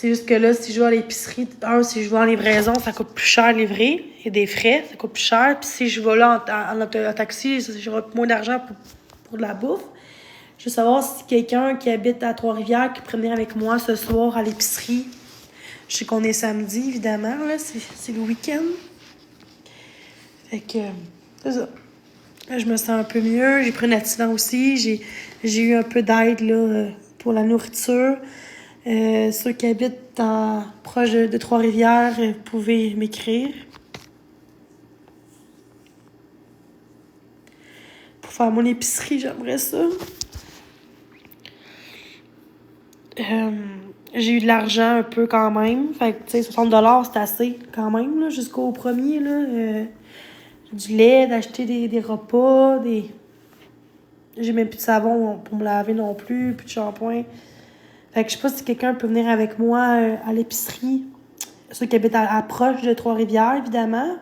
C'est juste que là, si je vais à l'épicerie, si je vais en livraison, ça coûte plus cher à livrer. Il y a des frais, ça coûte plus cher. Puis si je vais là en taxi, j'aurai moins d'argent pour de la bouffe. Je veux savoir si quelqu'un qui habite à Trois-Rivières qui pourrait venir avec moi ce soir à l'épicerie. Je sais qu'on est samedi, évidemment, là, c'est le week-end. Fait que, c'est ça. Là, je me sens un peu mieux. J'ai pris un accident aussi. J'ai eu un peu d'aide, là, pour la nourriture. Ceux qui habitent proche de Trois-Rivières, vous pouvez m'écrire. Pour faire mon épicerie, j'aimerais ça. J'ai eu de l'argent un peu quand même. Fait que, tu sais, 60$, c'est assez quand même, là, jusqu'au premier, là. Du lait, d'acheter des repas, J'ai même plus de savon pour me laver non plus, plus de shampoing. Fait que je sais pas si quelqu'un peut venir avec moi à l'épicerie. Ceux qui habitent à proche de Trois-Rivières, évidemment.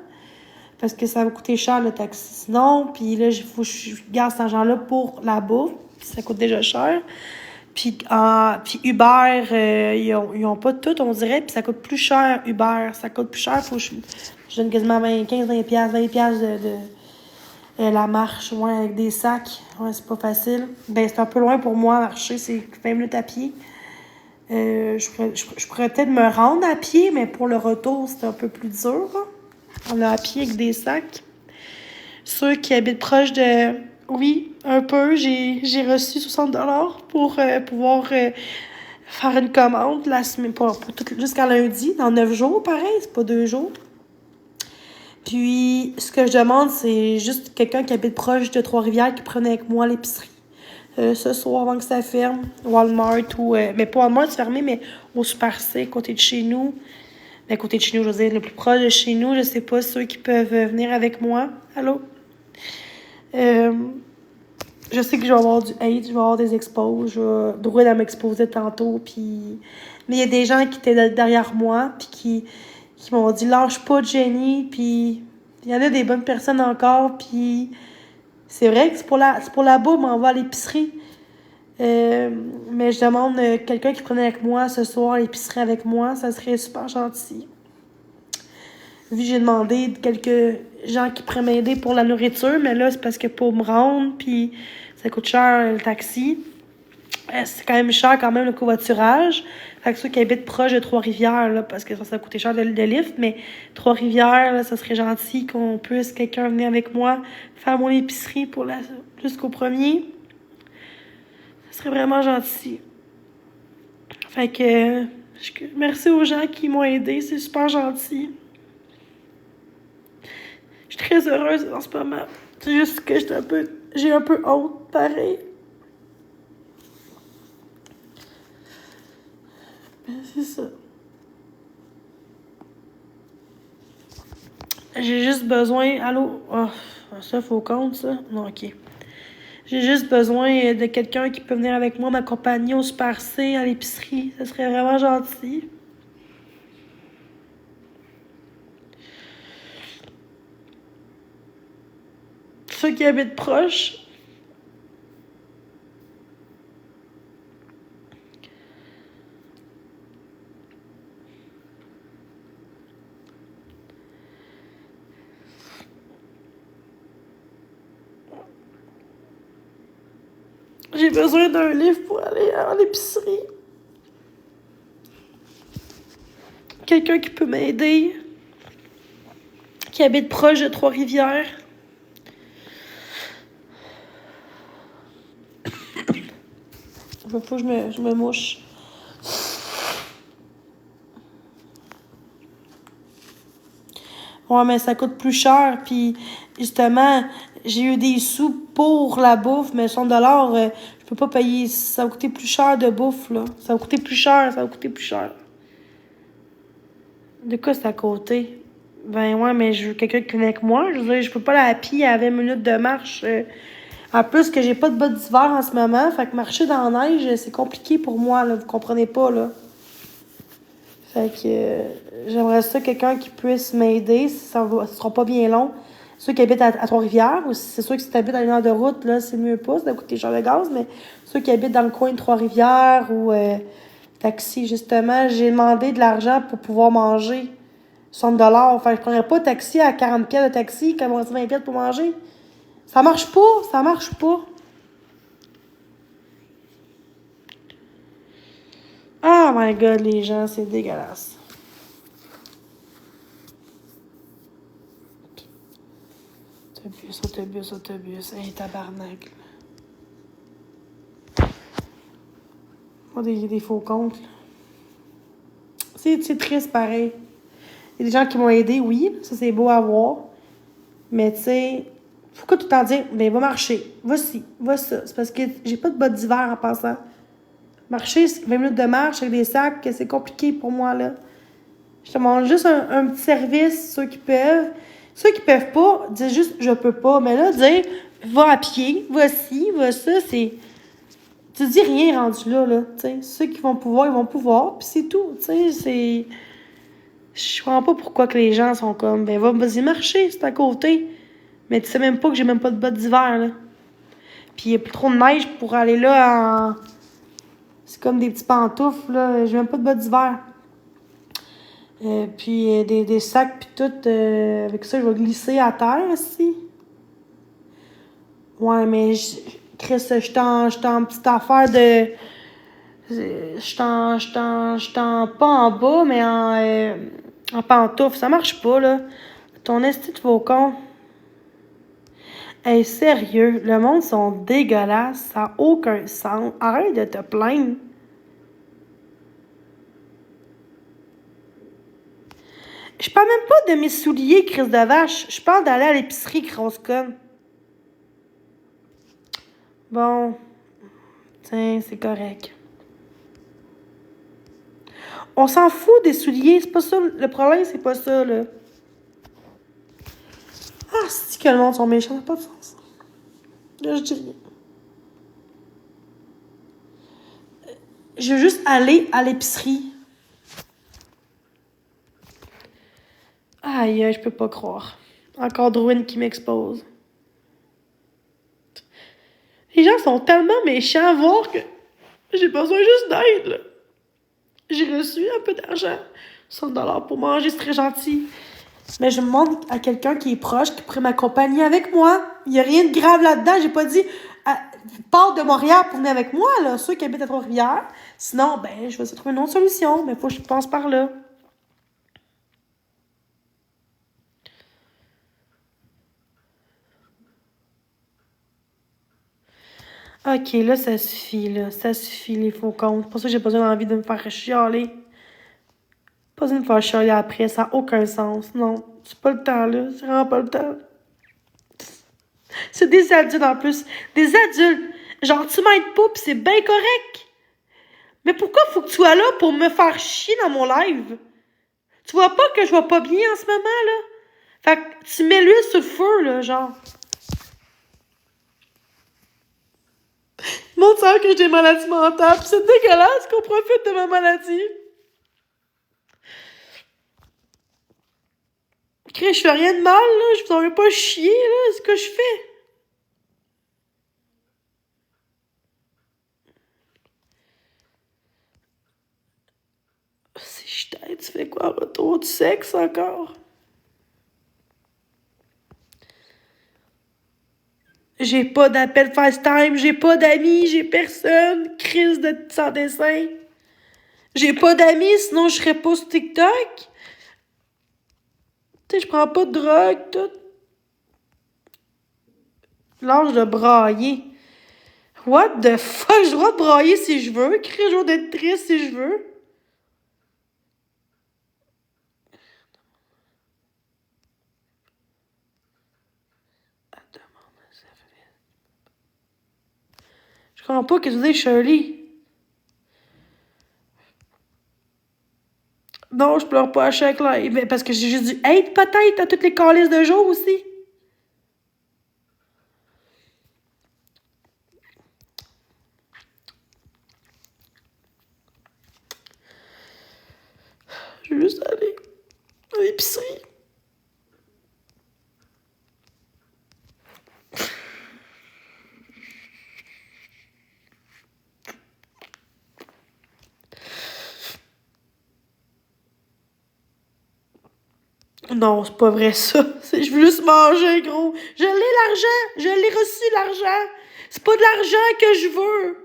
Parce que ça va coûter cher le taxi sinon. Puis là, il faut que je garde cet argent-là pour la bouffe. Puis ça coûte déjà cher. Puis Uber, ils ont pas tout, on dirait. Puis ça coûte plus cher, Uber. Ça coûte plus cher. Faut que je donne quasiment 20$ de la marche, ouais, avec des sacs. Ouais, c'est pas facile. Ben, c'est un peu loin pour moi, marcher. C'est 20 minutes à pied. Je pourrais peut-être me rendre à pied, mais pour le retour, c'est un peu plus dur. Hein. On est à pied avec des sacs. Ceux qui habitent proche de... Oui, un peu. J'ai reçu 60$ pour pouvoir faire une commande la semaine, jusqu'à lundi, dans 9 jours, pareil. C'est pas 2 jours. Puis, ce que je demande, c'est juste quelqu'un qui habite proche de Trois-Rivières qui prenait avec moi à l'épicerie. Ce soir, avant que ça ferme, Walmart ou... mais pas Walmart, c'est fermé, mais au Super C, côté de chez nous. À côté de chez nous, je veux dire, le plus proche de chez nous. Je sais pas ceux qui peuvent venir avec moi. Allô? Je sais que je vais avoir du hate, je vais avoir des expos. Je vais droit à m'exposer tantôt. Puis... Mais il y a des gens qui étaient derrière moi puis qui m'ont dit « Lâche pas, Jenny ». Puis il y en a des bonnes personnes encore. Puis c'est vrai que c'est pour la boum, on va à l'épicerie. Mais je demande quelqu'un qui prenait avec moi ce soir à l'épicerie avec moi. Ça serait super gentil. Vu que j'ai demandé quelques gens qui pourraient m'aider pour la nourriture, mais là, c'est parce que pour me rendre, puis ça coûte cher le taxi. C'est quand même cher quand même le covoiturage. Fait que ceux qui habitent proche de Trois-Rivières, là, parce que ça coûtait cher le lift, mais Trois-Rivières, là, ça serait gentil qu'on puisse quelqu'un venir avec moi faire mon épicerie jusqu'au premier. Ça serait vraiment gentil. Fait que merci aux gens qui m'ont aidé, c'est super gentil. Je suis très heureuse en ce moment. C'est juste que j'ai un peu honte, pareil. Ben, c'est ça. J'ai juste besoin... Allô? Oh, ça, faut compte, ça? Non, OK. J'ai juste besoin de quelqu'un qui peut venir avec moi m'accompagner au Super C, à l'épicerie. Ça serait vraiment gentil. Ceux qui habitent proches... J'ai besoin d'un livre pour aller à l'épicerie. Quelqu'un qui peut m'aider. Qui habite proche de Trois-Rivières. Faut que je me mouche. Ouais, mais ça coûte plus cher. Puis, justement, j'ai eu des sous pour la bouffe, mais 100$, je peux pas payer. Ça va coûter plus cher de bouffe, là. Ça va coûter plus cher. De quoi c'est à côté? Ben ouais, mais je veux quelqu'un qui vient avec moi. Je veux dire, je peux pas aller à pied à 20 minutes de marche. En plus que j'ai pas de bottes d'hiver en ce moment. Fait que marcher dans la neige, c'est compliqué pour moi, là. Vous comprenez pas, là. Fait que j'aimerais ça quelqu'un qui puisse m'aider. Ça sera pas bien long. Ceux qui habitent à Trois-Rivières, ou c'est sûr que si tu habites à une heure de route, là, c'est mieux pas, ça va coûter cher de gaz, mais ceux qui habitent dans le coin de Trois-Rivières ou Taxi, justement, j'ai demandé de l'argent pour pouvoir manger. 60 $. Enfin, je prendrais pas de taxi à 40 pièces de taxi quand on 20 pièces pour manger. Ça marche pas, ça marche pas. Oh my god, les gens, c'est dégueulasse. Autobus, autobus, autobus. Hey, tabarnak. Pas des faux comptes, là. C'est triste, pareil. Il y a des gens qui m'ont aidé, oui, ça c'est beau à voir. Mais tu sais, pourquoi tout le temps dire, ben va marcher, va-ci, va ça. C'est parce que j'ai pas de bottes d'hiver en passant. Marcher, 20 minutes de marche avec des sacs, c'est compliqué pour moi, là. Je te demande juste un petit service, ceux qui peuvent. Ceux qui peuvent pas, disent juste je peux pas. Mais là, dire va à pied, va-ci, va ça, c'est. Tu dis rien rendu là, tu sais. Ceux qui vont pouvoir, ils vont pouvoir, puis c'est tout, tu sais, c'est. Je comprends pas pourquoi que les gens sont comme, ben vas-y marcher, c'est à côté. Mais tu sais même pas que j'ai même pas de bottes d'hiver, là. Puis il y a plus trop de neige pour aller là en. C'est comme des petits pantoufles, là. J'ai même pas de bottes d'hiver. Puis des sacs, puis tout. Avec ça, je vais glisser à terre, aussi. Ouais, mais Chris, je suis en petite affaire de. Je suis pas en bas, mais en pantoufle. Ça marche pas, là. Ton esti de faucon. Hey, sérieux, le monde sont dégueulasses. Ça n'a aucun sens. Arrête de te plaindre. Je parle même pas de mes souliers, crise de vache. Je parle d'aller à l'épicerie, grosse conne. Bon, tiens, c'est correct. On s'en fout des souliers, c'est pas ça. Le problème, c'est pas ça, là. Ah, c'est que le monde sont méchants, ça n'a pas de sens. Là, je dis rien. Je veux juste aller à l'épicerie. Aïe, je peux pas croire. Encore Drouin qui m'expose. Les gens sont tellement méchants à voir que j'ai besoin juste d'aide, là. J'ai reçu un peu d'argent. 100 $ pour manger, c'est très gentil. Mais je me demande à quelqu'un qui est proche, qui pourrait m'accompagner avec moi. Il n'y a rien de grave là-dedans. J'ai pas dit, pars de Montréal pour venir avec moi, là. Ceux qui habitent à Trois-Rivières. Sinon, ben, je vais essayer de trouver une autre solution. Mais faut que je passe par là. Ok, là, ça suffit, là. Ça suffit, les faux comptes. C'est pour ça que j'ai pas envie de me faire chialer. Pas besoin de me faire chialer après. Ça n'a aucun sens. Non, c'est pas le temps, là. C'est vraiment pas le temps. C'est des adultes en plus. Des adultes. Genre, tu m'aides pas, pis c'est bien correct. Mais pourquoi faut que tu sois là pour me faire chier dans mon live? Tu vois pas que je vois pas bien en ce moment, là? Fait que tu mets l'huile sur le feu, là, genre. Mon Dieu, que j'ai des maladies mentales, pis c'est dégueulasse qu'on profite de ma maladie. Crée, je fais rien de mal, là. Je vous en veux pas chier, là. C'est ce que je fais. Si je t'aide, tu fais quoi? Retour du sexe encore? J'ai pas d'appel FaceTime, j'ai pas d'amis, j'ai personne. Crise de sans dessin. J'ai pas d'amis, sinon je serais pas sur TikTok. Tu sais, je prends pas de drogue, tout. L'âge de brailler. What the fuck? J'ai le droit de brailler si je veux. Créer le jour d'être triste si je veux. Je comprends pas que tu dis Shirley. Non, je pleure pas à chaque live. Parce que j'ai juste dû être peut-être à toutes les calices de jour aussi. Je veux juste aller à l'épicerie. Non, c'est pas vrai ça. Je veux juste manger, gros. Je l'ai l'argent. Je l'ai reçu l'argent. C'est pas de l'argent que je veux.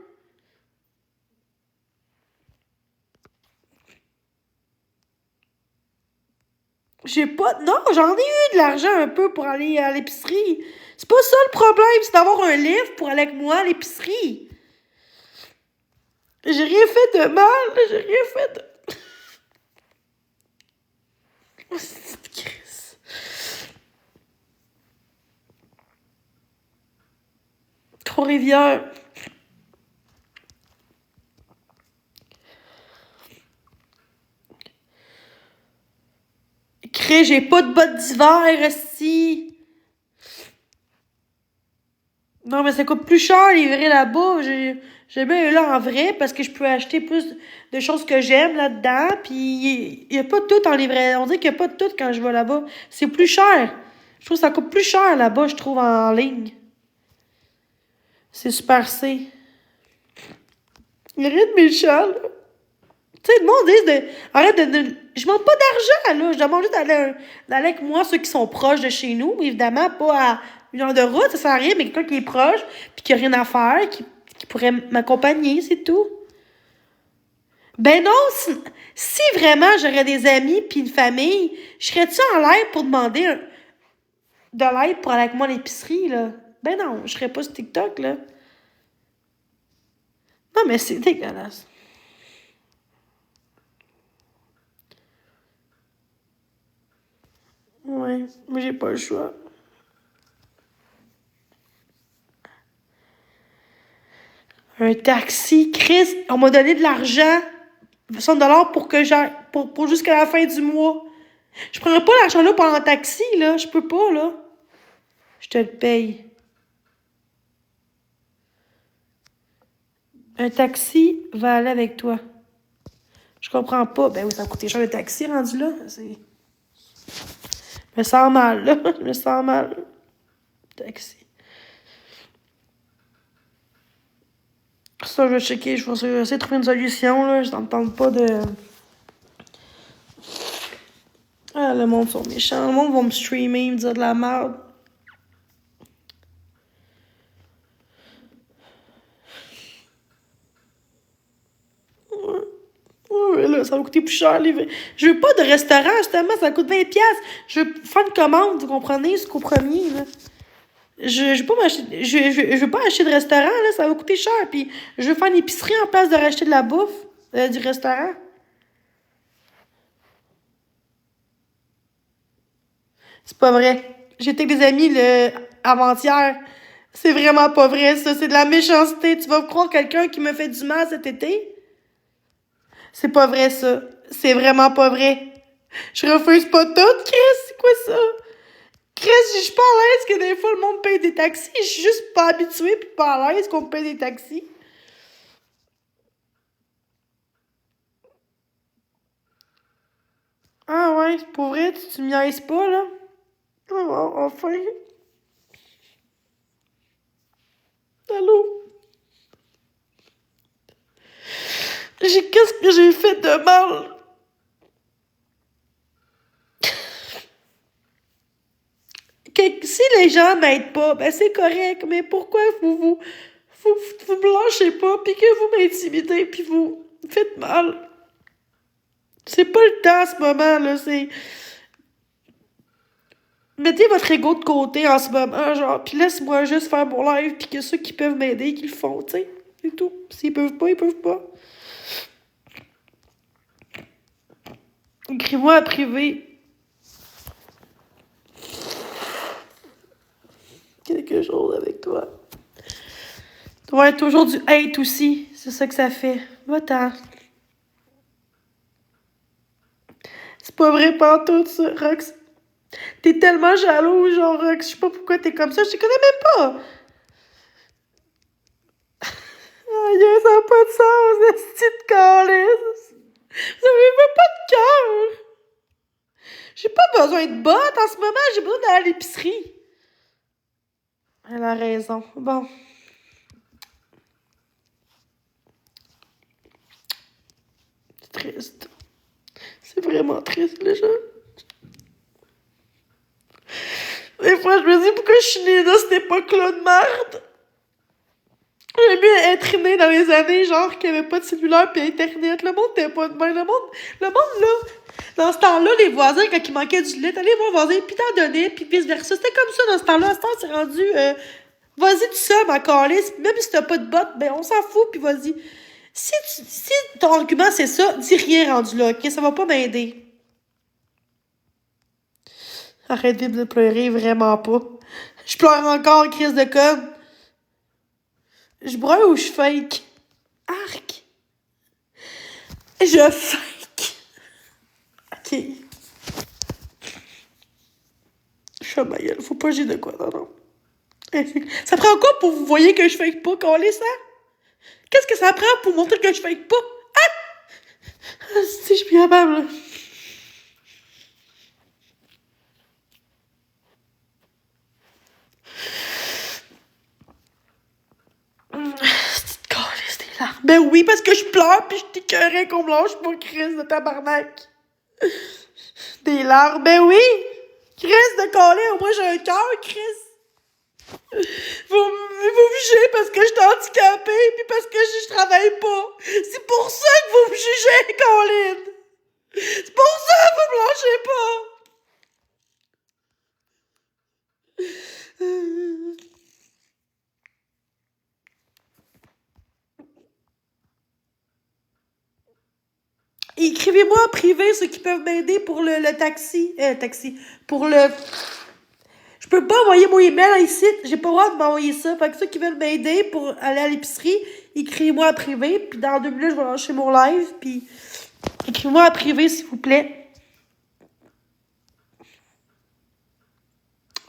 J'ai pas. Non, j'en ai eu de l'argent un peu pour aller à l'épicerie. C'est pas ça le problème, c'est d'avoir un livre pour aller avec moi à l'épicerie. J'ai rien fait de mal, j'ai rien fait de. Oh, c'est de Christ. Trois-Rivières. Crée, j'ai pas de bottes d'hiver, esti. Non, mais ça coûte plus cher livrer là-bas. J'ai bien eu là en vrai parce que je peux acheter plus de choses que j'aime là-dedans. Puis il y a pas de tout en livret. On dit qu'il y a pas de tout quand je vais là-bas. C'est plus cher. Je trouve que ça coûte plus cher là-bas, je trouve, en ligne. C'est super C. Il y a rien de méchant, là. Tu sais, le monde dit de. Arrête de. Je demande pas d'argent, là. Je demande juste d'aller avec moi, ceux qui sont proches de chez nous. Évidemment, pas à 1 heure de route, ça sert à rien, mais quelqu'un qui est proche, puis qui a rien à faire, qui pourrait m'accompagner, c'est tout. Ben non, si vraiment j'aurais des amis puis une famille, je serais-tu en l'air pour demander de l'aide pour aller avec moi à l'épicerie, là? Ben non, je serais pas sur TikTok, là. Non, mais c'est dégueulasse. Ouais, mais j'ai pas le choix. Un taxi, Chris, on m'a donné de l'argent, 100 $ pour que j'aille, pour jusqu'à la fin du mois. Je prendrais pas l'argent là pour un taxi, là. Je peux pas, là. Je te le paye. Un taxi va aller avec toi. Je comprends pas. Ben oui, ça va coûter cher le taxi rendu là. Je me sens mal, là. Je me sens mal. Taxi. Ça, je vais checker. Je vais essayer de trouver une solution, là. Je t'entends pas de. Ah, le monde sont méchants. Le monde va me streamer, me dire de la merde. Ouais, là, ça va coûter plus cher. Je veux pas de restaurant, justement. Ça coûte 20$. Je veux faire une commande, vous comprenez, jusqu'au premier, là. Je veux pas m'acheter. Je veux pas acheter de restaurant, là. Ça va coûter cher. Puis je veux faire une épicerie en place de racheter de la bouffe du restaurant. C'est pas vrai. J'étais avec des amis avant-hier. C'est vraiment pas vrai, ça. C'est de la méchanceté. Tu vas croire quelqu'un qui me fait du mal cet été? C'est pas vrai, ça. C'est vraiment pas vrai. Je refuse pas tout, Chris. C'est quoi ça? Chris, je suis pas à l'aise que des fois le monde paye des taxis. Je suis juste pas habituée pis pas à l'aise qu'on me paye des taxis. Ah ouais, c'est pour vrai, tu me niaises pas, là? Oh, enfin. Allô? Qu'est-ce que j'ai fait de mal? Si les gens m'aident pas, ben c'est correct, mais pourquoi vous me lâchez pas, puis que vous m'intimidez, puis vous faites mal? C'est pas le temps, en ce moment, là, c'est... Mettez votre ego de côté en ce moment, genre, puis laisse-moi juste faire mon live, puis que ceux qui peuvent m'aider, qu'ils le font, tu sais, c'est tout. S'ils peuvent pas, ils peuvent pas. Écris-moi à privé. Quelque chose avec toi. Ouais, toujours du hate aussi. C'est ça que ça fait. Va-t'en. C'est pas vrai pantoute, ça, Rox. T'es tellement jaloux, genre, Rox. Je sais pas pourquoi t'es comme ça. Je te connais même pas. Aïe, ça n'a pas de sens, ce petite calice. Vous avez même pas de cœur. J'ai pas besoin de bottes en ce moment. J'ai besoin d'aller à l'épicerie. Elle a raison. Bon. C'est triste. C'est vraiment triste, les gens. Des fois, je me dis pourquoi je suis née dans cette époque-là de merde. J'aime mieux être née dans les années, genre, qu'il n'y avait pas de cellulaire pis Internet. Le monde n'était pas de même. Le monde, là, dans ce temps-là, les voisins, quand il manquait du lait, t'allais voir le voisin, pis t'en donnais, pis vice-versa. C'était comme ça dans ce temps-là. À ce temps, c'est rendu, vas-y tout seul, ma calisse. Même si t'as pas de bottes, ben, on s'en fout, pis vas-y. Si ton argument, c'est ça, dis rien rendu là, ok? Ça va pas m'aider. Arrêtez de pleurer, vraiment pas. Je pleure encore, crise de conne. Je broye ou je fake? Arc. Je fake. Ok. Je suis ma gueule. Faut pas que j'ai de quoi, non. Ça prend quoi pour vous voyez que je fake pas, qu'on les sent? Qu'est-ce que ça prend pour montrer que je fake pas? Ah! Si, je suis capable, là. C'est calisse, t'es là. Ben oui, parce que je pleure pis je t'écœurais qu'on me lâche pas, crise de tabarnak. Des larmes, ben oui! Crise de coller, au moins j'ai un cœur, Chris. Vous me jugez parce que je suis handicapée pis parce que je travaille pas. C'est pour ça que vous me jugez, Colin. C'est pour ça que vous me lâchez pas. Écrivez-moi en privé ceux qui peuvent m'aider pour le taxi. Taxi. Pour le... Je peux pas envoyer mon email ici. J'ai pas le droit de m'envoyer ça. Fait que ceux qui veulent m'aider pour aller à l'épicerie, écrivez-moi en privé. Puis dans 2 minutes, je vais lancer mon live. Puis écrivez-moi en privé, s'il vous plaît.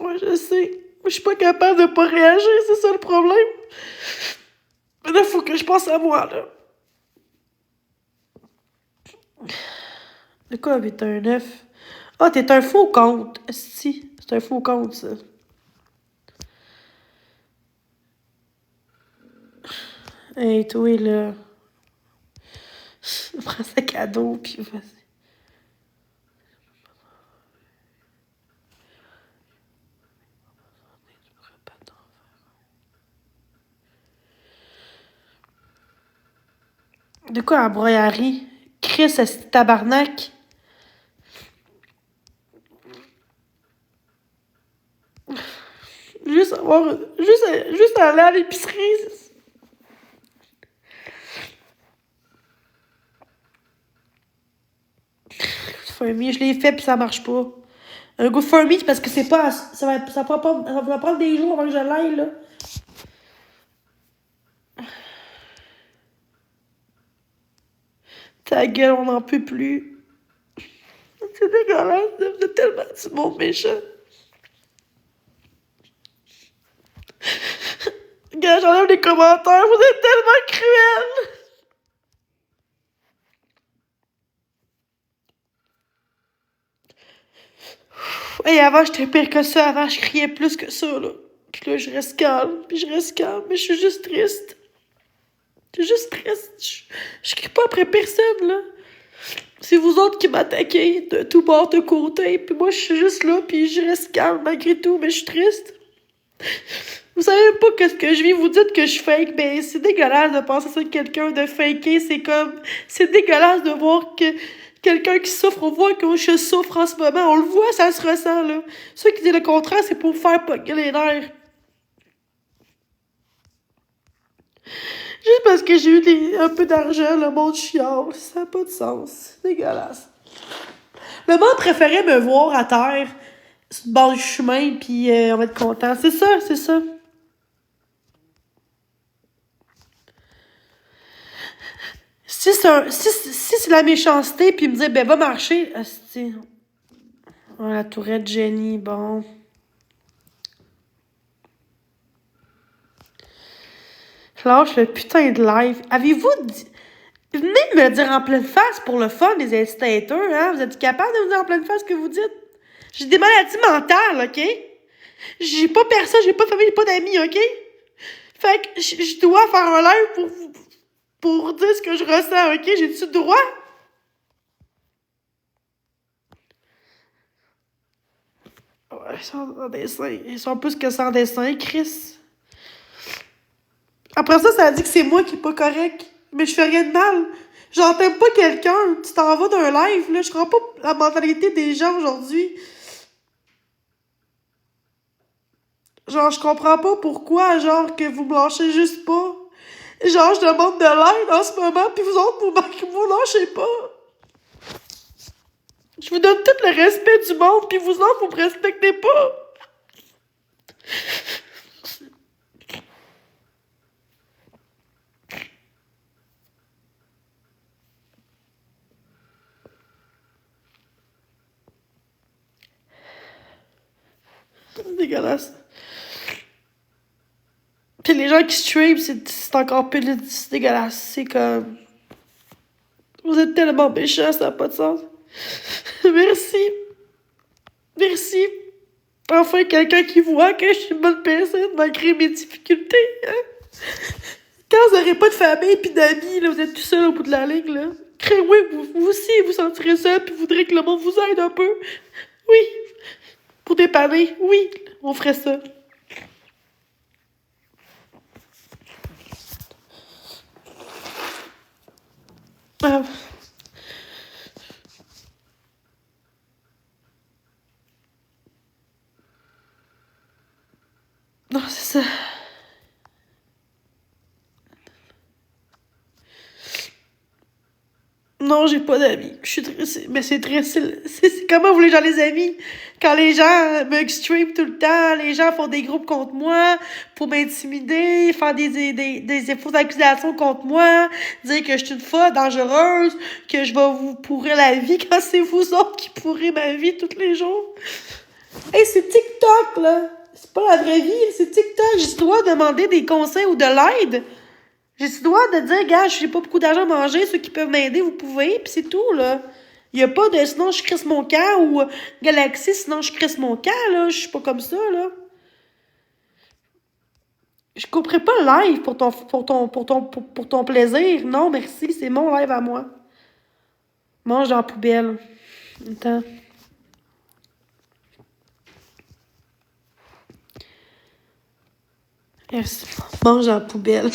Ouais, je sais. Je suis pas capable de pas réagir, c'est ça le problème. Mais là, faut que je pense à moi, là. De quoi, 819? Ah, t'es un faux compte. Si, c'est un faux compte, ça. Hey, toi, là. Prends ça cadeau, puis vas-y. De quoi, la broyerie? Chris, c'est tabarnak. Juste avoir... Juste aller à l'épicerie. GoFundMe, je l'ai fait puis ça marche pas. Un GoFundMe, c'est parce que c'est pas... Ça va prendre des jours avant que je l'aille, là. Ta gueule, on n'en peut plus. C'est dégueulasse, vous êtes tellement du monde méchant. Gars, j'enlève les commentaires, vous êtes tellement cruels. Et avant, j'étais pire que ça. Avant, je criais plus que ça, là. Puis là, je reste calme, puis je reste calme, mais je suis juste triste. Je suis juste triste. Je crie pas après personne, là. C'est vous autres qui m'attaquez de tout bord, de côté, puis moi, je suis juste là, puis je reste calme malgré tout, mais je suis triste. Vous savez même pas qu'est-ce que je vis, vous dites que je fake, mais c'est dégueulasse de penser ça de quelqu'un, de faker, c'est comme... C'est dégueulasse de voir que quelqu'un qui souffre, on voit que je souffre en ce moment, on le voit, ça se ressent, là. Ceux qui disent le contraire, c'est pour faire pogner les nerfs. Juste parce que j'ai eu un peu d'argent, le monde chiale. Ça n'a pas de sens. C'est dégueulasse. Le monde préférait me voir à terre, sur le bord du chemin, puis on va être content. C'est ça, c'est ça. Si c'est la méchanceté, puis me dire, ben va marcher. Asti. Oh, la tourette Jenny, bon. Je lâche le putain de live. Avez-vous dit... Venez me le dire en pleine face pour le fun, les instincteurs, hein? Vous êtes capable de me dire en pleine face ce que vous dites? J'ai des maladies mentales, OK? J'ai pas personne, j'ai pas de famille, j'ai pas d'amis, OK? Fait que je dois faire un live pour dire ce que je ressens, OK? J'ai-tu le droit? Ils sont en dessin. Ils sont plus que sans dessin, Chris. Après ça, ça dit que c'est moi qui est pas correct. Mais je fais rien de mal. Genre, t'aimes pas quelqu'un, tu t'en vas d'un live, là. Je comprends pas la mentalité des gens aujourd'hui. Genre, je comprends pas pourquoi, genre, que vous me lâchez juste pas. Genre, je demande de l'aide en ce moment, pis vous autres, vous lâchez pas. Je vous donne tout le respect du monde, pis vous autres, vous me respectez pas. C'est dégueulasse. Pis les gens qui stream, c'est encore plus c'est dégueulasse. C'est comme... Vous êtes tellement méchants, ça n'a pas de sens. Merci. Merci. Enfin, quelqu'un qui voit que je suis une bonne personne malgré mes difficultés. Hein? Quand vous n'aurez pas de famille pis d'amis, là, vous êtes tout seul au bout de la ligne, là. Oui, vous aussi, vous sentirez seul pis vous voudrez que le monde vous aide un peu. Oui. Pour dépanner. Oui, on ferait ça. Ah. Non, c'est ça. Non, j'ai pas d'amis. Je suis très... Mais c'est très... Comment vous voulez genre les amis? Quand les gens me stream tout le temps, les gens font des groupes contre moi pour m'intimider, faire des fausses accusations contre moi, dire que je suis une folle dangereuse, que je vais vous pourrir la vie quand c'est vous autres qui pourrez ma vie tous les jours. Hey, c'est TikTok, là! C'est pas la vraie vie, c'est TikTok. J'ai le droit de demander des conseils ou de l'aide. J'ai le droit de dire, gars, j'ai pas beaucoup d'argent à manger, ceux qui peuvent m'aider, vous pouvez, pis c'est tout, là. Y a pas de sinon je crisse mon camp ou Galaxy, sinon je crisse mon camp, là. Je suis pas comme ça, là. Je couperai pas le live pour ton plaisir. Non, merci, c'est mon live à moi. Mange dans la poubelle. Attends. Merci. Mange dans la poubelle.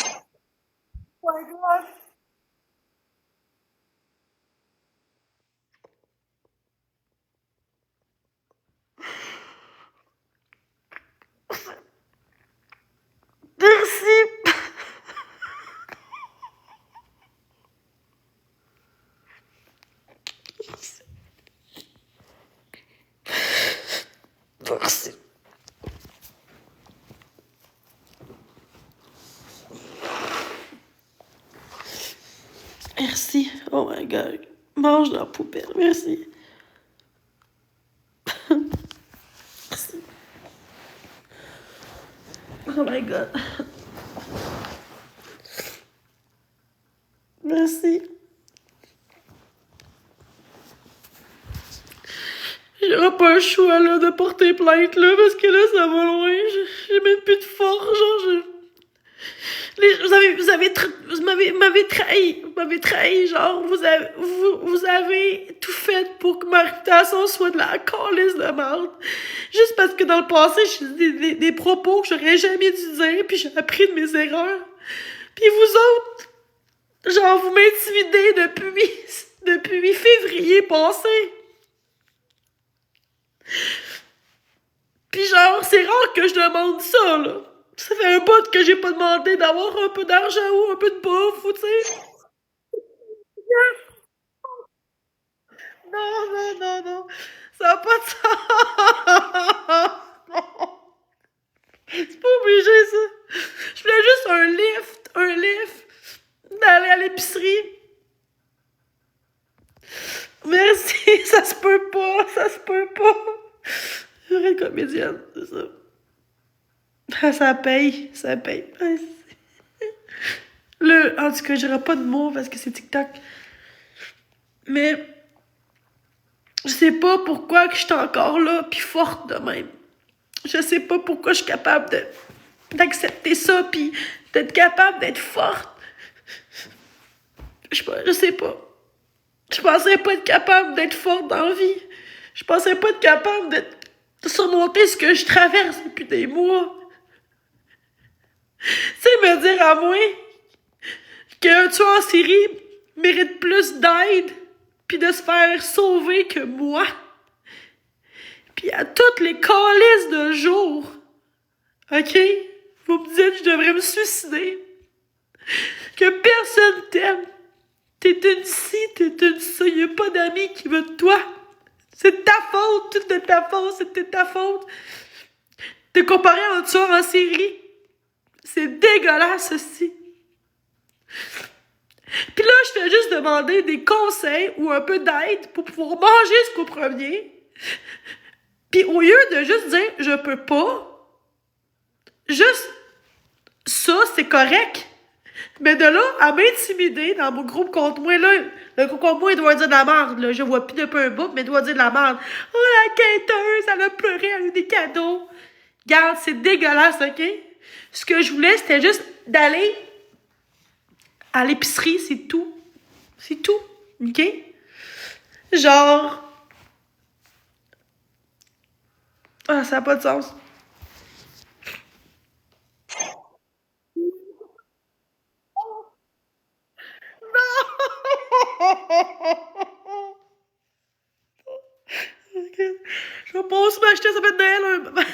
Oh my God. Merci. Merci. Merci. Oh my God. Mange dans la poubelle. Merci. Merci. Oh my God. Merci. J'aurais pas le choix, là, de porter plainte, là, parce que là, ça va loin. J'ai même plus de force, genre, vous m'avez trahi. Vous m'avez trahi, genre, vous avez tout fait pour que ma réputation soit de la calice de merde. Juste parce que dans le passé, j'ai dit des propos que j'aurais jamais dû dire, puis j'ai appris de mes erreurs. Puis vous autres, genre, vous m'intimidez depuis février passé. Pis genre, c'est rare que je demande ça, là. Ça fait un bout que j'ai pas demandé d'avoir un peu d'argent ou un peu de bouffe, ou tu sais. Non, non, non, non. Ça a pas de sens. Non. C'est pas obligé, ça. Je voulais juste un lift, d'aller à l'épicerie. Merci, ça se peut pas. J'aurais une comédienne, c'est ça. Ça paye. En tout cas, je dirais pas de mots parce que c'est TikTok. Mais je sais pas pourquoi que je suis encore là pis forte de même. Je sais pas pourquoi je suis capable d'accepter ça pis d'être capable d'être forte. Je sais pas. Je pensais pas être capable d'être forte dans la vie. Je pensais pas être capable surmonter ce que je traverse depuis des mois. Tu sais, me dire à moi qu'un tueur en série mérite plus d'aide puis de se faire sauver que moi. Puis à toutes les calices de jour, OK? Vous me dites que je devrais me suicider. Que personne t'aime. T'es une ci, t'es une ça. Y'a pas d'amis qui veulent de toi. C'est de ta faute, tout de ta faute, c'était de ta faute. Te comparer à un tueur en série, c'est dégueulasse, aussi. Puis là, je fais juste demander des conseils ou un peu d'aide pour pouvoir manger ce qu'au premier. Puis au lieu de juste dire « je peux pas », juste ça, c'est correct. Mais de là à m'intimider dans mon groupe contre moi, là, le groupe contre moi, il doit dire de la merde, là. Je vois plus de peu un bout, mais il doit dire de la merde. Oh, la quêteuse, elle a pleuré, elle a eu des cadeaux. Regarde, c'est dégueulasse, OK? Ce que je voulais, c'était juste d'aller à l'épicerie, c'est tout. C'est tout, OK? Genre... Ah, ça n'a pas de sens. Ok. Je vais pas aussi m'acheter ça fait de Noël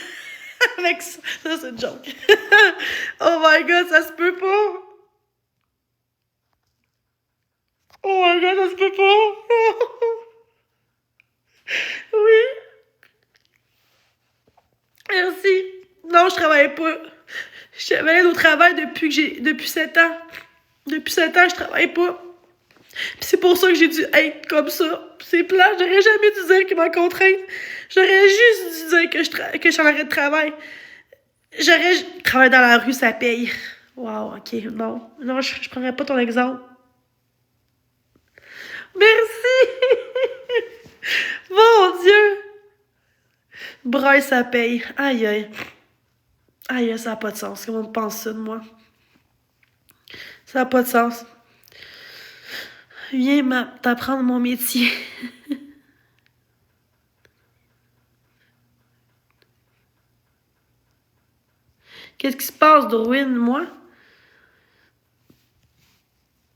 avec ça. Ça, c'est une joke. Oh my god, ça se peut pas. Oh my god, ça se peut pas. Oui, merci. Non, je travaille pas. Je travaille au travail depuis 7 ans. Depuis 7 ans, je travaille pas. Pis c'est pour ça que j'ai dû être comme ça. C'est plat, j'aurais jamais dû dire qu'il m'a contrainte. J'aurais juste dû dire que je suis en arrêt de travail. Travailler dans la rue, ça paye. Wow, ok, non. Non, je prendrais pas ton exemple. Merci! Mon Dieu! Braille, ça paye. Aïe, aïe. Aïe, ça n'a pas de sens. Comment on pense ça de moi? Ça n'a pas de sens. Viens t'apprendre mon métier. Qu'est-ce qui se passe, Dorwin, moi?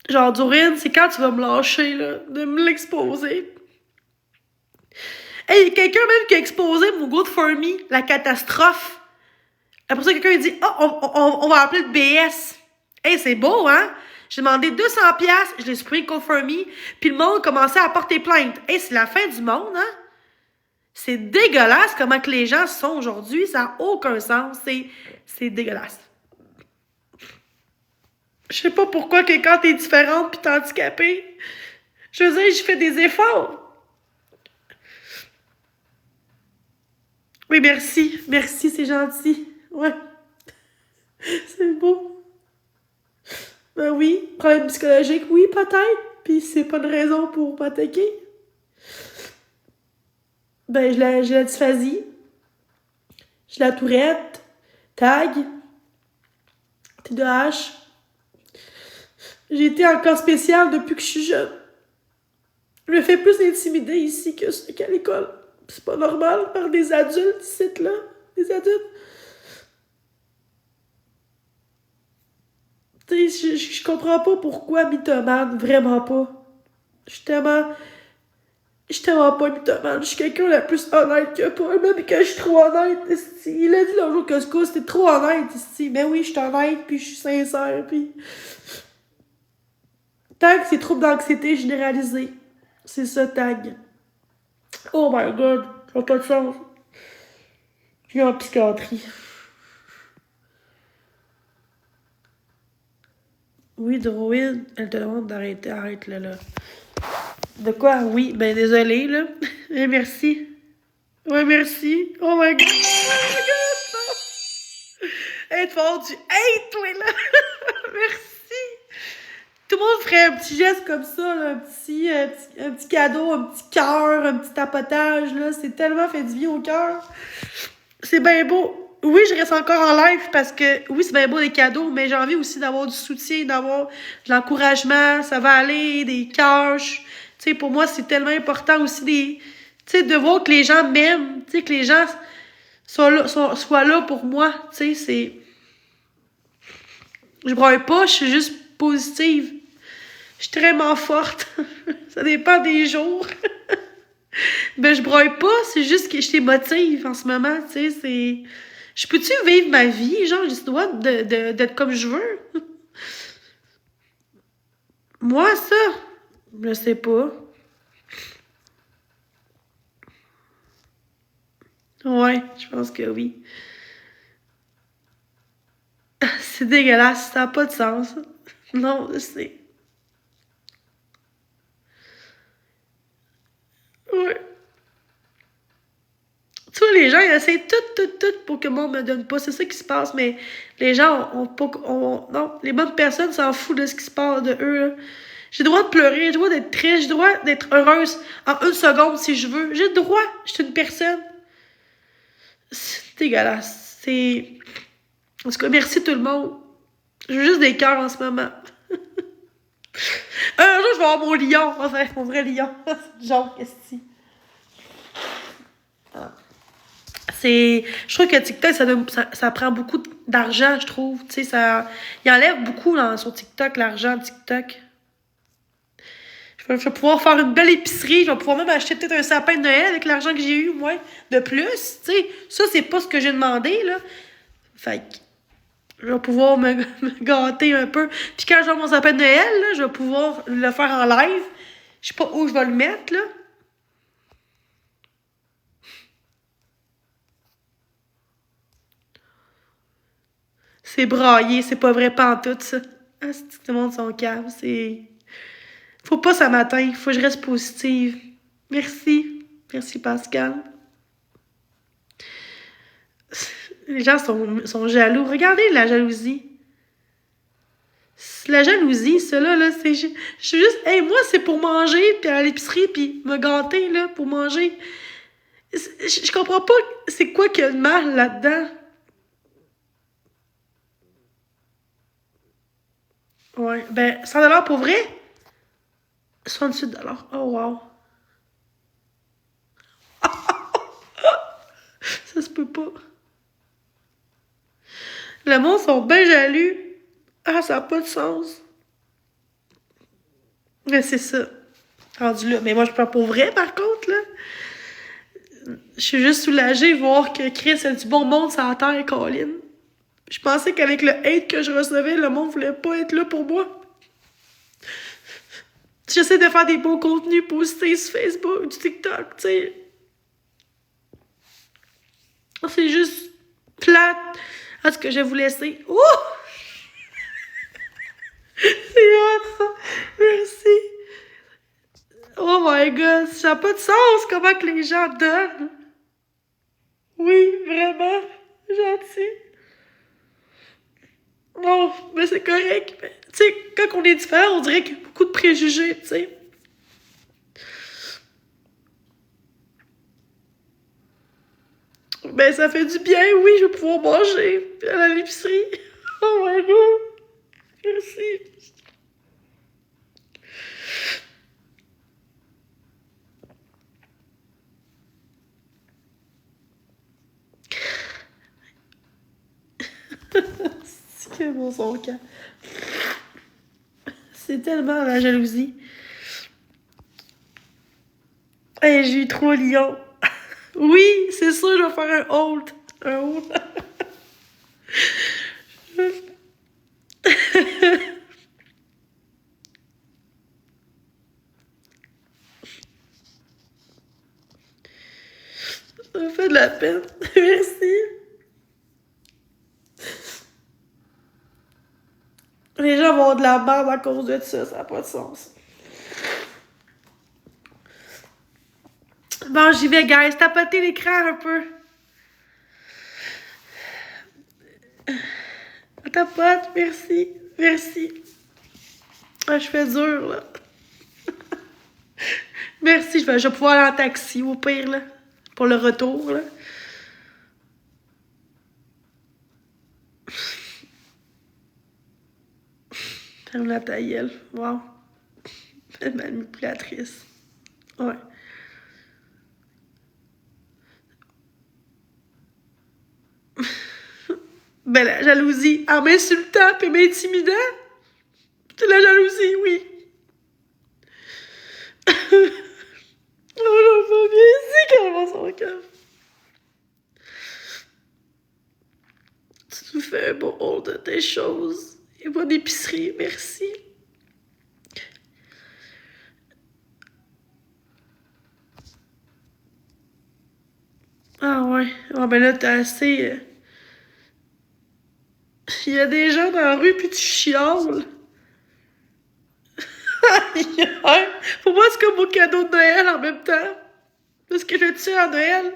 Genre, Dorwin, c'est quand tu vas me lâcher, là, de me l'exposer. Hey, quelqu'un même qui a exposé mon Good for Me, la catastrophe. Après ça, quelqu'un dit, on va appeler le BS. Hey, c'est beau, hein? J'ai demandé 200$, je l'ai supprimé Good for Me, puis le monde commençait à porter plainte. Hey, c'est la fin du monde, hein? C'est dégueulasse comment que les gens sont aujourd'hui, ça n'a aucun sens. C'est dégueulasse. Je sais pas pourquoi que quand t'es différente pis t'es handicapée, je veux dire, je fais des efforts. Oui, merci. Merci, c'est gentil. Ouais. C'est beau. Ben oui, problème psychologique, oui, peut-être. Puis c'est pas une raison pour m'attaquer. Ben, j'ai la dysphasie. J'ai la tourette. Tag. TDAH. J'ai été en cas spécial depuis que je suis jeune. Je me fais plus intimider ici qu'à l'école. C'est pas normal par des adultes ici, là. Des adultes. Tu sais, je comprends pas pourquoi mythomane. Vraiment pas. Je suis tellement... Je suis tellement pas mythomane. Je suis quelqu'un la plus honnête que pas. Même que je suis trop honnête. Il a dit l'autre jour que ce coup, c'était trop honnête ici. Mais oui, je suis honnête, puis je suis sincère, puis... Tag, c'est trouble d'anxiété généralisée. C'est ça, tag. Oh my god, ça n'a pas de sens. Je suis en psychiatrie. Oui, Drouin, elle te demande d'arrêter. Arrête-le, là. De quoi? Oui, ben désolé, là. Mais merci. Ouais, merci. Oh my god. Oh my god. Être fort du hate, toi, là. Merci. Tout le monde ferait un petit geste comme ça, là, un petit cadeau, un petit cœur, un petit tapotage, là. C'est tellement fait du bien au cœur. C'est bien beau. Oui, je reste encore en live parce que, oui, c'est bien beau des cadeaux, mais j'ai envie aussi d'avoir du soutien, d'avoir de l'encouragement, ça va aller, des cœurs. Tu sais, pour moi, c'est tellement important aussi tu sais, de voir que les gens m'aiment, tu sais, que les gens soit là pour moi, tu sais, c'est... Je braille pas, je suis juste positive. Je suis très forte. Ça dépend des jours. Ben, je braille pas, c'est juste que je t'émotive en ce moment, tu sais, c'est... Je peux-tu vivre ma vie, genre, j'ai le droit d'être comme je veux? Moi, ça, je sais pas. Ouais, je pense que oui. C'est dégueulasse, ça n'a pas de sens. Non, je sais. Ouais. Tu vois, les gens, ils essaient tout pour que le monde me donne pas. C'est ça qui se passe, mais les gens ont pas... non, les bonnes personnes s'en foutent de ce qui se passe de eux, là. J'ai le droit de pleurer, j'ai le droit d'être triste, j'ai le droit d'être heureuse en une seconde si je veux. J'ai le droit, je suis une personne. C'est dégueulasse. C'est... En tout cas, merci tout le monde. Je veux juste des cœurs en ce moment. Un jour, je vais avoir mon lion. Enfin, mon vrai lion. Genre, qu'est-ce que c'est... Je trouve que TikTok, ça prend beaucoup d'argent, je trouve. Tu sais, ça... Il enlève beaucoup sur TikTok, l'argent de TikTok. Je vais pouvoir faire une belle épicerie. Je vais pouvoir même acheter peut-être un sapin de Noël avec l'argent que j'ai eu, moi, de plus. Tu sais, ça, c'est pas ce que j'ai demandé, là. Fait que je vais pouvoir me gâter un peu. Puis quand j'ai mon sapin de Noël, là, je vais pouvoir le faire en live. Je sais pas où je vais le mettre, là. C'est braillé, c'est pas vrai pantoute, ça. Ah, c'est que tout le monde son calme, c'est... Faut pas ça m'atteindre, faut que je reste positive. Merci. Merci, Pascal. Les gens sont jaloux. Regardez la jalousie. La jalousie, cela, là, c'est... Je suis juste... Hey, moi, c'est pour manger, puis à l'épicerie, puis me gâter, là, pour manger. Je comprends pas c'est quoi qu'il y a de mal là-dedans. Ouais, ben, 100 $ pour vrai? 68 $. Oh, wow. Ça se peut pas. Le monde sont bien jaloux. Ah, ça n'a pas de sens. Mais c'est ça. Rendu là. Mais moi, je prends pour vrai, par contre, là. Je suis juste soulagée de voir que Chris a du bon monde sur la terre, Colin. Je pensais qu'avec le hate que je recevais, le monde voulait pas être là pour moi. J'essaie de faire des bons contenus positifs sur Facebook, du TikTok, tu sais. C'est juste plate. En tout cas, je vais vous laisser. Ouh! C'est hot, ça. Merci. Oh my god, ça n'a pas de sens comment que les gens donnent. Oui, vraiment. Gentil. Non, mais c'est correct. Tu sais, quand on est différent, on dirait qu'il y a beaucoup de préjugés, tu sais. Ben, ça fait du bien, oui, je vais pouvoir manger à l'épicerie. Oh my god. Merci. C'est que bon son camp. C'est tellement la jalousie. Hey, j'ai eu trop lion. Oui, c'est sûr, je vais faire un hold. Un hold. Ça me fait de la peine. Merci. Les gens vont avoir de la merde à cause de ça, ça n'a pas de sens. Bon, j'y vais, guys. Tapotez l'écran un peu. Tapote, merci. Merci. Ah, je fais dur, là. Merci, je vais pouvoir aller en taxi, au pire, là. Pour le retour, là. Ferme la taille. Wow. Manipulatrice. Ouais. Ben, la jalousie, en m'insultant et m'intimidant, c'est la jalousie, oui. Oh, je vais bien ici, calme son cœur. Tu nous fais un beau rôle de tes choses. Et bonne épicerie, merci. Ah ouais. Ah ben là, t'as assez... Il y a des gens dans la rue, puis tu chiales. Pour moi, c'est comme mon cadeau de Noël en même temps. Parce que je tiens à Noël.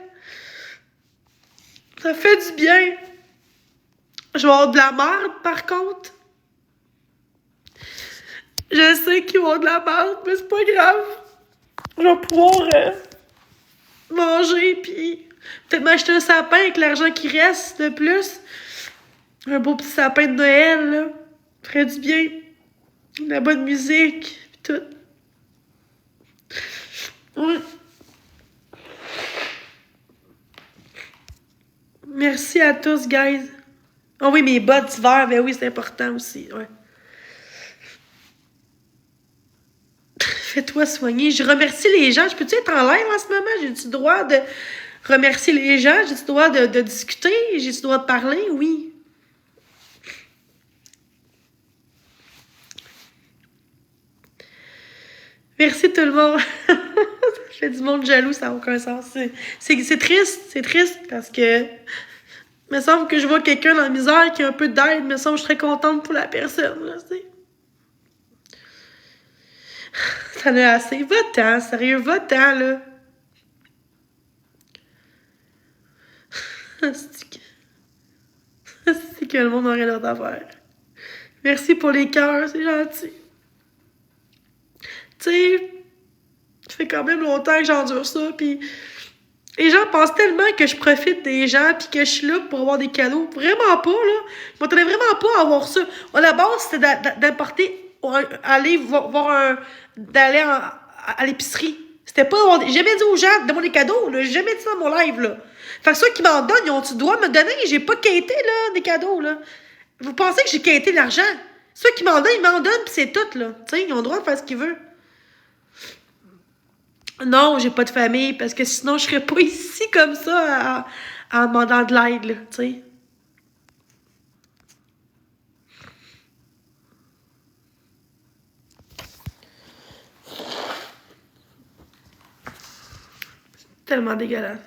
Ça fait du bien. Je vais avoir de la merde, par contre. Je sais qu'ils vont avoir de la merde, mais c'est pas grave. Je vais pouvoir manger, puis peut-être m'acheter un sapin avec l'argent qui reste de plus. Un beau petit sapin de Noël, là. Ça ferait du bien. De la bonne musique, puis tout. Ouais. Merci à tous, guys. Oh oui, mes bottes d'hiver, ben oui, c'est important aussi, ouais. Fais-toi soigner. Je remercie les gens. Je peux-tu être en live en ce moment? J'ai-tu le droit de remercier les gens? J'ai-tu le droit de discuter? J'ai-tu le droit de parler? Oui. Merci tout le monde. Ça fait du monde jaloux, ça n'a aucun sens. C'est triste. C'est triste parce que... Il me semble que je vois quelqu'un dans la misère qui a un peu d'aide. Il me semble que je serais contente pour la personne. Là, t'en as assez. Va-t'en, sérieux, va-t'en, là. C'est que le monde aurait l'air d'affaire. Merci pour les cœurs, c'est gentil. Tu sais, ça fait quand même longtemps que j'endure ça, puis les gens pensent tellement que je profite des gens, puis que je suis là pour avoir des cadeaux. Vraiment pas, là. Je m'attendais vraiment pas à avoir ça. À la base, c'était d'apporter, aller voir d'aller à l'épicerie. C'était pas avoir... J'ai jamais dit aux gens de demander des cadeaux, là. J'ai jamais dit ça dans mon live, là. Fait que ceux qui m'en donnent, ils ont-tu le droit de me donner? J'ai pas quêté, là, des cadeaux, là. Vous pensez que j'ai quêté de l'argent? Ceux qui m'en donnent, ils m'en donnent, pis c'est tout, là. Tu sais, ils ont le droit de faire ce qu'ils veulent. Non, j'ai pas de famille, parce que sinon, je serais pas ici comme ça, en demandant de l'aide, là, tu sais. Tellement dégueulasse.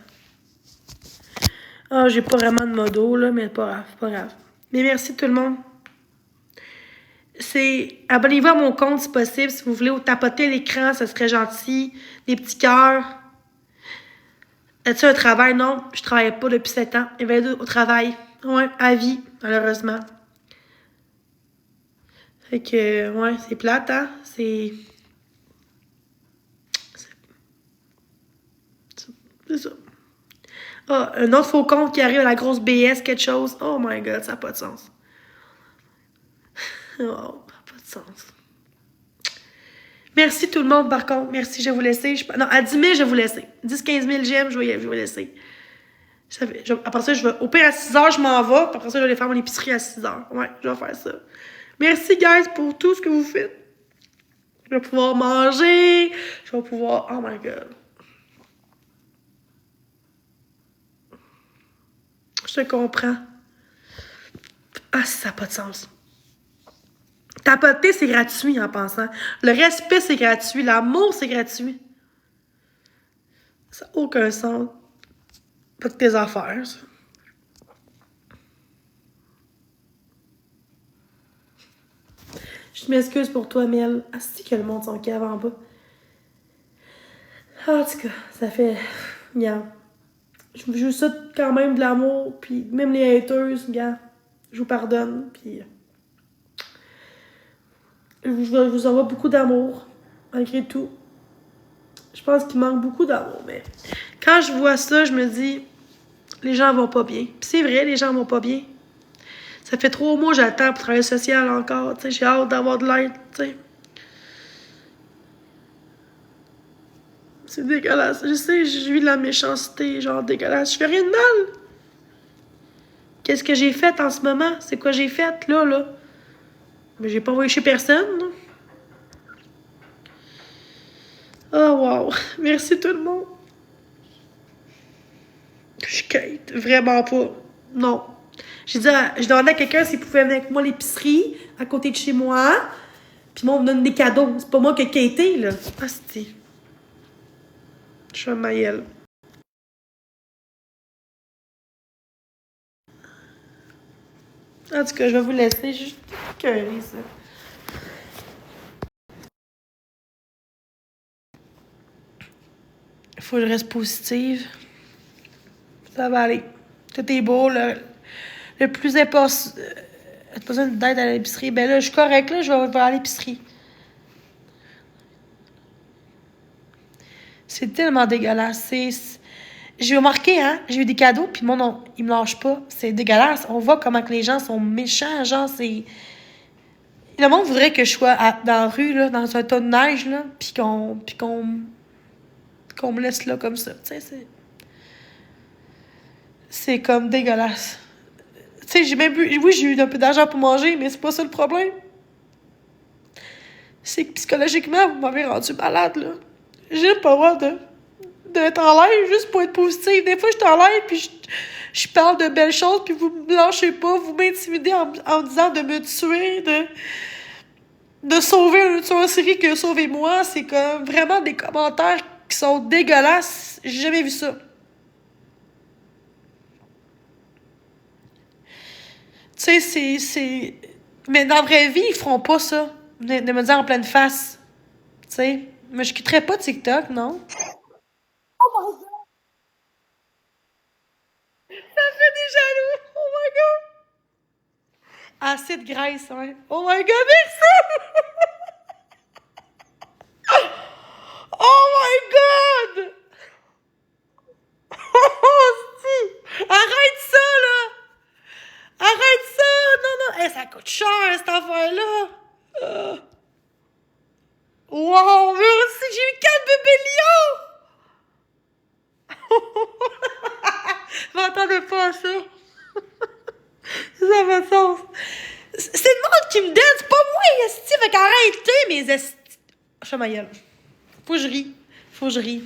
Ah, j'ai pas vraiment de modo, là, mais pas grave, pas grave. Mais merci tout le monde. Abonnez-vous à mon compte si possible, si vous voulez tapoter l'écran, ça serait gentil. Des petits cœurs. As-tu un travail? Non, je travaillais pas depuis 7 ans. Éveillé au travail. Ouais, à vie, malheureusement. Fait que, ouais, c'est plate, hein? C'est ça. Ah, un autre faux compte qui arrive à la grosse BS, quelque chose. Oh my god, ça n'a pas de sens. Oh, ça n'a pas de sens. Merci tout le monde, par contre. Merci, je vais vous laisser. Non, à 10 000, je vais vous laisser. 10-15 000 j'aime, je vais vous laisser. Après ça, au pire, à 6 h, je m'en vais. Puis après ça, je vais aller faire mon épicerie à 6 h. Ouais, je vais faire ça. Merci, guys, pour tout ce que vous faites. Je vais pouvoir manger. Je vais pouvoir... Oh my god. Je te comprends. Ah, ça n'a pas de sens. Tapoter, c'est gratuit en pensant. Le respect, c'est gratuit. L'amour, c'est gratuit. Ça n'a aucun sens. Pas de tes affaires, ça. Je m'excuse pour toi, Mel. Ah, c'est que le monde son cave en bas. Ah, en tout cas, ça fait... Regarde. Je vous souhaite quand même de l'amour, puis même les haters, regarde, je vous pardonne, puis... Je vous envoie beaucoup d'amour, malgré tout. Je pense qu'il manque beaucoup d'amour, mais... Quand je vois ça, je me dis... Les gens vont pas bien. Puis c'est vrai, les gens vont pas bien. Ça fait 3 mois que j'attends pour travailler social encore, tu sais. J'ai hâte d'avoir de l'aide, tu sais. C'est dégueulasse. Je sais, je vis de la méchanceté, genre dégueulasse. Je fais rien de mal. Qu'est-ce que j'ai fait en ce moment? C'est quoi j'ai fait, là? Mais j'ai pas envoyé chez personne, là. Oh, wow. Merci tout le monde. Je quête. Vraiment pas. Non. J'ai demandé à quelqu'un s'il pouvait venir avec moi à l'épicerie, à côté de chez moi. Puis moi, on me donne des cadeaux. C'est pas moi qui ai quêté, là. Ah, c'était. Je suis un maïel. En tout cas, je vais vous laisser. Je suis curée, ça. Faut que je reste positive. Ça va aller. Tout est beau, là. Le plus important. T'as pas besoin d'aide à l'épicerie. Ben là, je suis correcte, là. Je vais à l'épicerie. C'est tellement dégueulasse. J'ai remarqué, hein, j'ai eu des cadeaux, puis moi, non, ils me lâchent pas. C'est dégueulasse. On voit comment que les gens sont méchants, genre, c'est... Le monde voudrait que je sois dans la rue, là, dans un tas de neige, là, puis qu'on me laisse là comme ça. Tu sais, c'est comme dégueulasse. Tu sais, j'ai même bu... Oui, j'ai eu un peu d'argent pour manger, mais c'est pas ça le problème. C'est que psychologiquement, vous m'avez rendu malade, là. J'ai pas le droit d'être en live juste pour être positive. Des fois, je suis en live, puis je parle de belles choses, puis vous me lâchez pas, vous m'intimidez en me disant de me tuer, de sauver un tueur en série que sauvez-moi. C'est comme vraiment des commentaires qui sont dégueulasses. J'ai jamais vu ça. Tu sais, c'est... Mais dans la vraie vie, ils feront pas ça. De me dire en pleine face. Tu sais. Mais je quitterais pas TikTok, non? Ça fait des jaloux. Oh my god. Acide graisse, ouais. Oh my god, merci! Oh my god! Oh, si! Arrête ça, là! Arrête ça! Non, non! Hey, ça coûte cher, cette affaire-là! Euh. Wow! Merci! J'ai eu 4 bébés lions! Je m'attendais pas à ça. Ça fait sens. C'est le monde qui me donne, c'est pas moi, esti! Fait qu'arrêtez mes esti... Je fais ma gueule. Faut que je ris. Faut que je ris.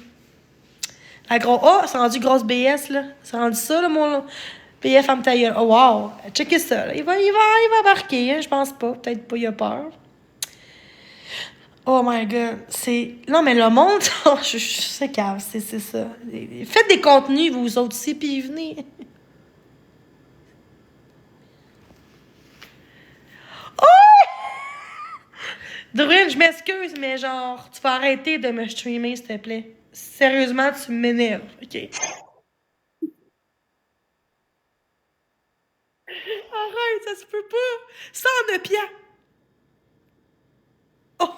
La gros... Oh, c'est rendu grosse BS, là. C'est rendu ça, là, mon... BF femme ta gueule. Oh, wow. Checkez ça, là. Il va embarquer, hein. Je pense pas. Peut-être pas, il a peur. Oh my god. C'est... Non, mais le monde... Oh, je sais cave. C'est ça. Faites des contenus, vous autres aussi, puis venez. Druine, je m'excuse, mais genre, tu vas arrêter de me streamer, s'il te plaît. Sérieusement, tu m'énerves, OK? Arrête, ça se peut pas. 109 pieds. Oh,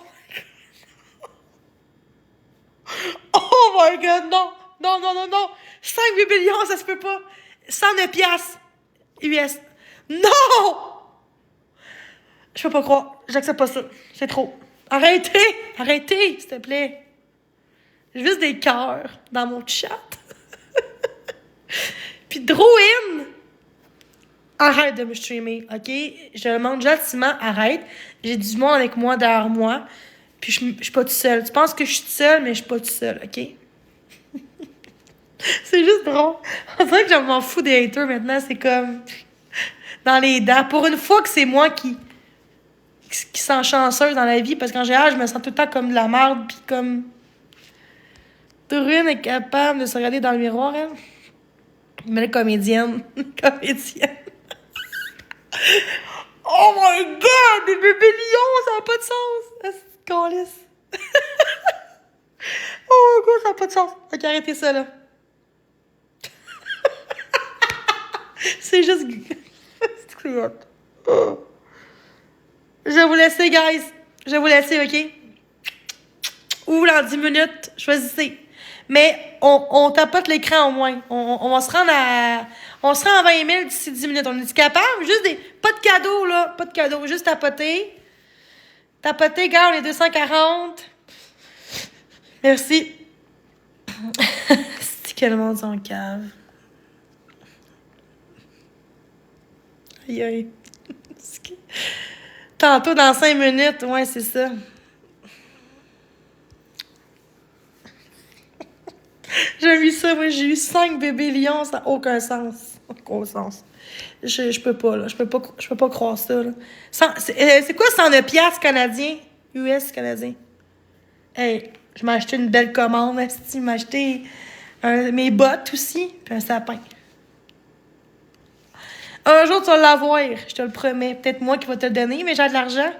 oh my god, non. Non, non, non, non. 5 millions, ça se peut pas. 109 piastres. US. Non! Je peux pas croire. J'accepte pas ça. C'est trop. Arrêtez! Arrêtez, s'il te plaît. J'ai juste des cœurs dans mon chat. Puis Drouin, arrête de me streamer, OK? Je le demande gentiment, arrête. J'ai du monde avec moi derrière moi. Puis je suis pas toute seule. Tu penses que je suis toute seule, mais je suis pas toute seule, OK? C'est juste drôle. On dirait que je m'en fous des haters maintenant. C'est comme dans les dents. Pour une fois que c'est moi qui sens chanceuse dans la vie, parce qu'en général, je me sens tout le temps comme de la merde, puis comme... Dorine est capable de se regarder dans le miroir, elle. Mais la comédienne. Comédienne. Oh my god! Des bébés lions, ça n'a pas de sens! C'est câlisse. Oh my god, ça n'a pas de sens. Ok, arrêtez ça, là. C'est juste... C'est hot. Oh. Je vais vous laisser, guys. Je vais vous laisser, OK? Ou dans 10 minutes, choisissez. Mais on tapote l'écran au moins. On va se rendre à... On se rend à 20 000 d'ici 10 minutes. On est capable? Juste des... Pas de cadeaux, là. Pas de cadeaux. Juste tapoter. Tapoter, gars, on est 240. Merci. C'est que le monde s'en cave. Aïe, aïe. Tantôt, dans 5 minutes, ouais, c'est ça. J'ai vu ça, moi, j'ai eu 5 bébés lions, ça n'a aucun sens. Aucun sens. Je peux pas, là. Je peux pas croire ça, là. C'est quoi 109 piastres canadiens? US canadiens. Hey, je m'ai acheté une belle commande, esti. Je m'ai acheté mes bottes aussi, puis un sapin. Un jour, tu vas l'avoir, je te le promets. Peut-être moi qui va te le donner, mais j'ai de l'argent.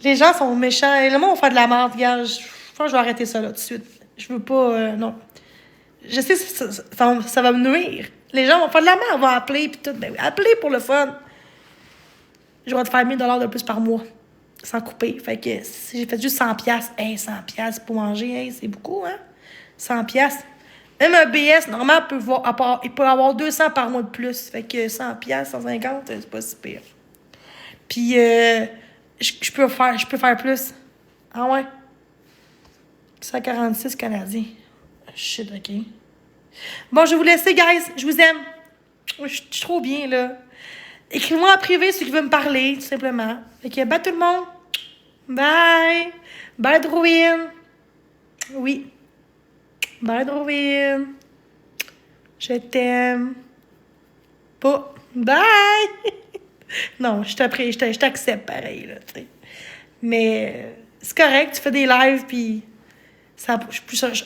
Les gens sont méchants. Le monde va faire de la merde, regarde. Je pense que je vais arrêter ça là tout de suite. Je veux pas. Non. Je sais que ça va me nuire. Les gens vont faire de la merde, vont appeler puis tout. Ben oui, appeler pour le fun. Je vais te faire 1000 $ de plus par mois. Sans couper. Fait que si j'ai fait juste 100 piastres, hey, 100 piastres pour manger, hey, c'est beaucoup, hein? 100 piastres. Même un BS, normalement, il peut avoir 200 par mois de plus. Fait que 100 piastres, 150, c'est pas si pire. Puis, je peux faire plus. Ah ouais? 146 Canadiens. Shit, OK. Bon, je vais vous laisser, guys. Je vous aime. Je suis trop bien, là. Écrivez-moi en privé ceux qui veulent me parler, tout simplement. Fait que, bye tout le monde. Bye. Bye, Drouine. Oui. Bye, Drouine. Je t'aime. Pas. Bye. Non, je t'accepte pareil, là, tu sais. Mais c'est correct, tu fais des lives, puis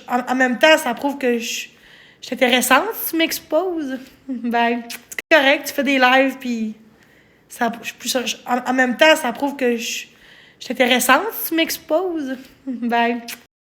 en même temps, ça prouve que je suis intéressante si tu m'exposes. Ben, c'est correct, tu fais des lives, puis en même temps, ça prouve que je suis intéressante si tu m'exposes. Ben,